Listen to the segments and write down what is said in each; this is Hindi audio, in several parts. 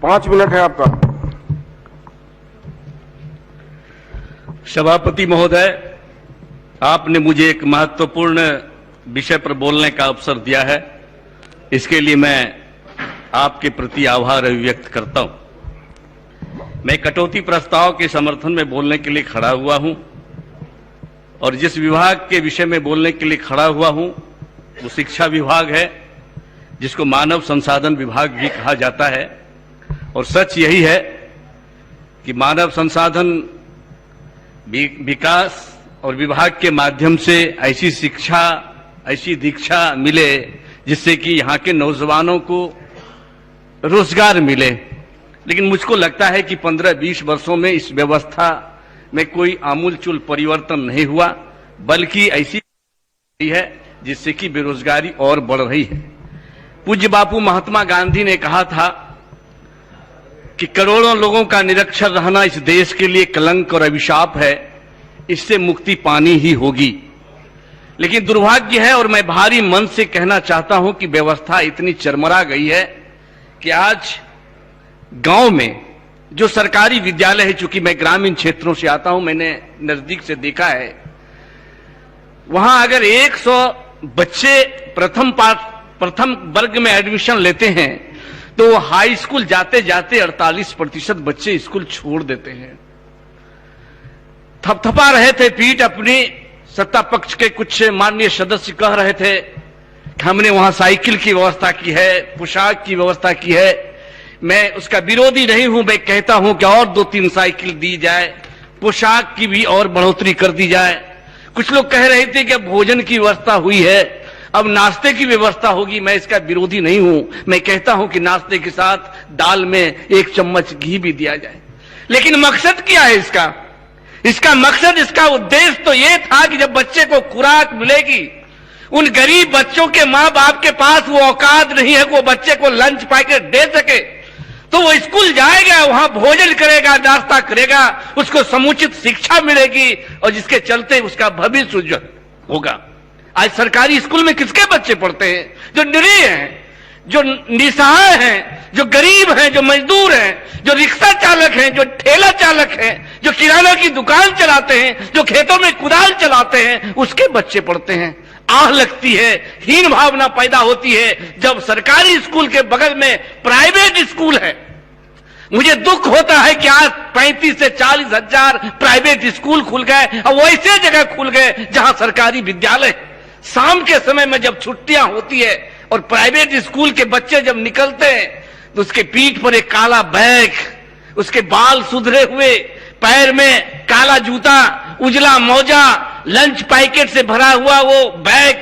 5 मिनट है आपका। सभापति महोदय, आपने मुझे एक महत्वपूर्ण विषय पर बोलने का अवसर दिया है, इसके लिए मैं आपके प्रति आभार अभिव्यक्त करता हूं। मैं कटौती प्रस्ताव के समर्थन में बोलने के लिए खड़ा हुआ हूं और जिस विभाग के विषय में बोलने के लिए खड़ा हुआ हूं वो शिक्षा विभाग है, जिसको मानव संसाधन विभाग भी कहा जाता है। और सच यही है कि मानव संसाधन विकास और विभाग के माध्यम से ऐसी शिक्षा, ऐसी दीक्षा मिले जिससे कि यहाँ के नौजवानों को रोजगार मिले। लेकिन मुझको लगता है कि 15-20 वर्षों में इस व्यवस्था में कोई आमूलचूल परिवर्तन नहीं हुआ, बल्कि ऐसी है जिससे कि बेरोजगारी और बढ़ रही है। पूज्य बापू महात्मा गांधी ने कहा था कि करोड़ों लोगों का निरक्षर रहना इस देश के लिए कलंक और अभिशाप है, इससे मुक्ति पानी ही होगी। लेकिन दुर्भाग्य है और मैं भारी मन से कहना चाहता हूं कि व्यवस्था इतनी चरमरा गई है कि आज गांव में जो सरकारी विद्यालय है, चूंकि मैं ग्रामीण क्षेत्रों से आता हूं, मैंने नजदीक से देखा है, वहां अगर 100 बच्चे प्रथम वर्ग में एडमिशन लेते हैं तो वो हाई स्कूल जाते जाते 48% बच्चे स्कूल छोड़ देते हैं। थपथपा रहे थे पीठ अपनी, सत्ता पक्ष के कुछ माननीय सदस्य कह रहे थे कि हमने वहां साइकिल की व्यवस्था की है, पोशाक की व्यवस्था की है। मैं उसका विरोधी नहीं हूं, मैं कहता हूं कि और 2-3 साइकिल दी जाए, पोशाक की भी और बढ़ोतरी कर दी जाए। कुछ लोग कह रहे थे कि भोजन की व्यवस्था हुई है, अब नाश्ते की व्यवस्था होगी। मैं इसका विरोधी नहीं हूं, मैं कहता हूं कि नाश्ते के साथ दाल में 1 चम्मच घी भी दिया जाए। लेकिन मकसद क्या है इसका? इसका मकसद, इसका उद्देश्य तो यह था कि जब बच्चे को खुराक मिलेगी, उन गरीब बच्चों के मां बाप के पास वो औकात नहीं है कि वो बच्चे को लंच पैकेट दे सके, तो वो स्कूल जाएगा, वहां भोजन करेगा, नाश्ता करेगा, उसको समुचित शिक्षा मिलेगी और जिसके चलते उसका भविष्य उज्जवल होगा। आज सरकारी स्कूल में किसके बच्चे पढ़ते हैं? जो निरीह हैं, जो निसहाय हैं, जो गरीब हैं, जो मजदूर हैं, जो रिक्शा चालक हैं, जो ठेला चालक हैं, जो किराना की दुकान चलाते हैं, जो खेतों में कुदाल चलाते हैं, उसके बच्चे पढ़ते हैं। आह लगती है, हीन भावना पैदा होती है जब सरकारी स्कूल के बगल में प्राइवेट स्कूल है। मुझे दुख होता है कि आज 35 से 40 हजार प्राइवेट स्कूल खुल गए और वैसे जगह खुल गए जहां सरकारी विद्यालय। शाम के समय में जब छुट्टियां होती है और प्राइवेट स्कूल के बच्चे जब निकलते हैं तो उसके पीठ पर एक काला बैग, उसके बाल सुधरे हुए, पैर में काला जूता, उजला मोजा, लंच पैकेट से भरा हुआ वो बैग।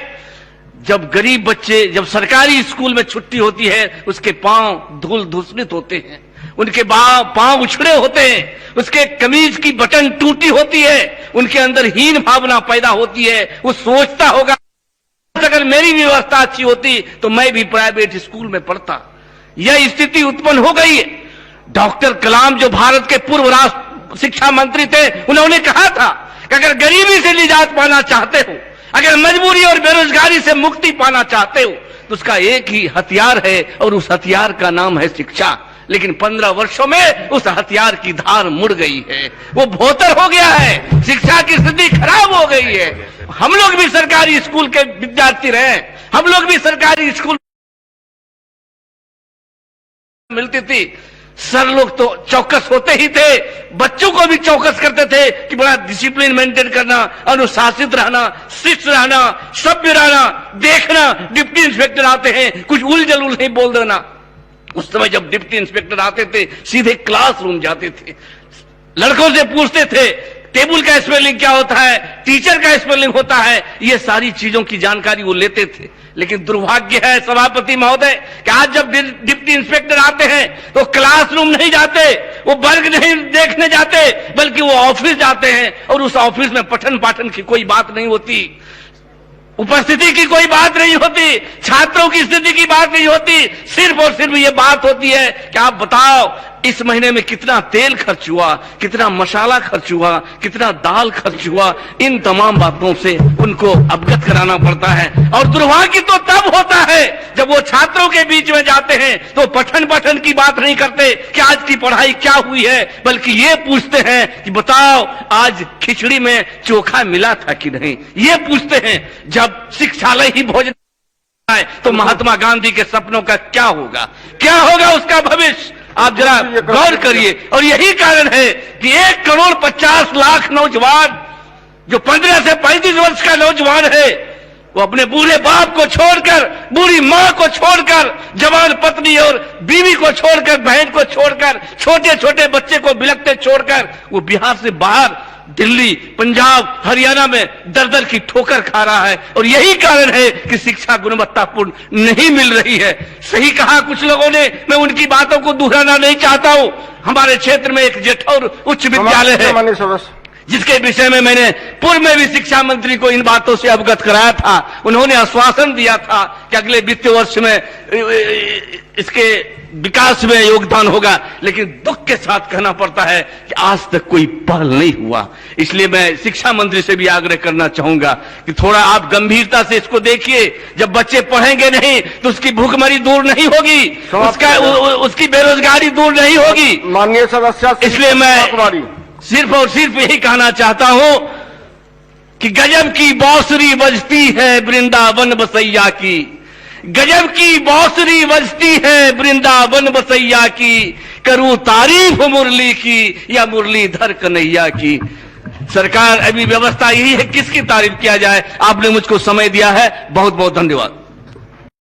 जब गरीब बच्चे, जब सरकारी स्कूल में छुट्टी होती है, उसके पांव धूल धूसरित होते हैं, उनके पांव उछड़े होते हैं, उसके कमीज की बटन टूटी होती है, उनके अंदर हीन भावना पैदा होती है। वो सोचता होगा अगर मेरी व्यवस्था अच्छी होती तो मैं भी प्राइवेट स्कूल में पढ़ता। यह स्थिति उत्पन्न हो गई है। डॉक्टर कलाम जो भारत के पूर्व राष्ट्र शिक्षा मंत्री थे, उन्होंने कहा था कि अगर गरीबी से निजात पाना चाहते हो, अगर मजबूरी और बेरोजगारी से मुक्ति पाना चाहते हो, तो उसका एक ही हथियार है और उस हथियार का नाम है शिक्षा। लेकिन 15 वर्षों में उस हथियार की धार मुड़ गई है, वो भोतर हो गया है, शिक्षा की स्थिति खराब हो गई है। हम लोग भी सरकारी स्कूल के विद्यार्थी रहे, हम लोग भी सरकारी स्कूल मिलती थी। सर लोग तो चौकस होते ही थे, बच्चों को भी चौकस करते थे कि बड़ा डिसिप्लिन मेंटेन करना, अनुशासित रहना, शिष्ट रहना, सभ्य रहना, देखना डिप्टी इंस्पेक्टर आते हैं कुछ उल जलूल नहीं बोल देना। उस समय जब डिप्टी इंस्पेक्टर आते थे सीधे क्लासरूम जाते थे, लड़कों से पूछते थे टेबल का स्पेलिंग क्या होता है, टीचर का स्पेलिंग होता है, ये सारी चीजों की जानकारी वो लेते थे। लेकिन दुर्भाग्य है सभापति महोदय कि आज जब डिप्टी इंस्पेक्टर आते हैं तो क्लासरूम नहीं जाते, वो वर्ग नहीं देखने जाते, बल्कि वो ऑफिस जाते हैं और उस ऑफिस में पठन पाठन की कोई बात नहीं होती, उपस्थिति की कोई बात नहीं होती, छात्रों की स्थिति की बात नहीं होती। सिर्फ और सिर्फ ये बात होती है कि आप बताओ इस महीने में कितना तेल खर्च हुआ, कितना मसाला खर्च हुआ, कितना दाल खर्च हुआ। इन तमाम बातों से उनको अवगत कराना पड़ता है। और दुर्भाग्य तो तब होता है जब वो छात्र बातों के बीच में जाते हैं तो पठन की बात नहीं करते कि आज की पढ़ाई क्या हुई है, बल्कि ये पूछते हैं कि बताओ आज खिचड़ी में चोखा मिला था कि नहीं। ये पूछते हैं। जब शिक्षालय ही भोजन तो महात्मा गांधी के सपनों का क्या होगा, क्या होगा उसका भविष्य? आप जरा गौर करिए। और यही कारण है कि 1,50,00,000 नौजवान, जो 15 से 35 वर्ष का नौजवान है, वो अपने बूढ़े बाप को छोड़कर, बूढ़ी मां को छोड़कर, जवान पत्नी और बीवी को छोड़कर, बहन को छोड़कर, छोटे छोटे बच्चे को बिलखते छोड़कर वो बिहार से बाहर दिल्ली, पंजाब, हरियाणा में दर दर की ठोकर खा रहा है। और यही कारण है कि शिक्षा गुणवत्तापूर्ण नहीं मिल रही है। सही कहा कुछ लोगों ने, मैं उनकी बातों को दोहराना नहीं चाहता हूं। हमारे क्षेत्र में एक जेठौर उच्च विद्यालय है, जिसके विषय में मैंने पूर्व में भी शिक्षा मंत्री को इन बातों से अवगत कराया था। उन्होंने आश्वासन दिया था कि अगले वित्तीय वर्ष में इसके विकास में योगदान होगा, लेकिन दुख के साथ कहना पड़ता है कि आज तक कोई पहल नहीं हुआ। इसलिए मैं शिक्षा मंत्री से भी आग्रह करना चाहूंगा कि थोड़ा आप गंभीरता से इसको देखिए। जब बच्चे पढ़ेंगे नहीं तो उसकी भूखमरी दूर नहीं होगी, उसकी बेरोजगारी दूर नहीं होगी। माननीय सदस्य, इसलिए मैं सिर्फ और सिर्फ यही कहना चाहता हूं कि गजब की बांसुरी बजती है वृंदावन बसैया की, गजब की बांसुरी बजती है वृंदावन बसैया की, करूं तारीफ मुरली की या मुरलीधर कन्हैया की। सरकार अभी व्यवस्था यही है, किसकी तारीफ किया जाए। आपने मुझको समय दिया है, बहुत बहुत धन्यवाद।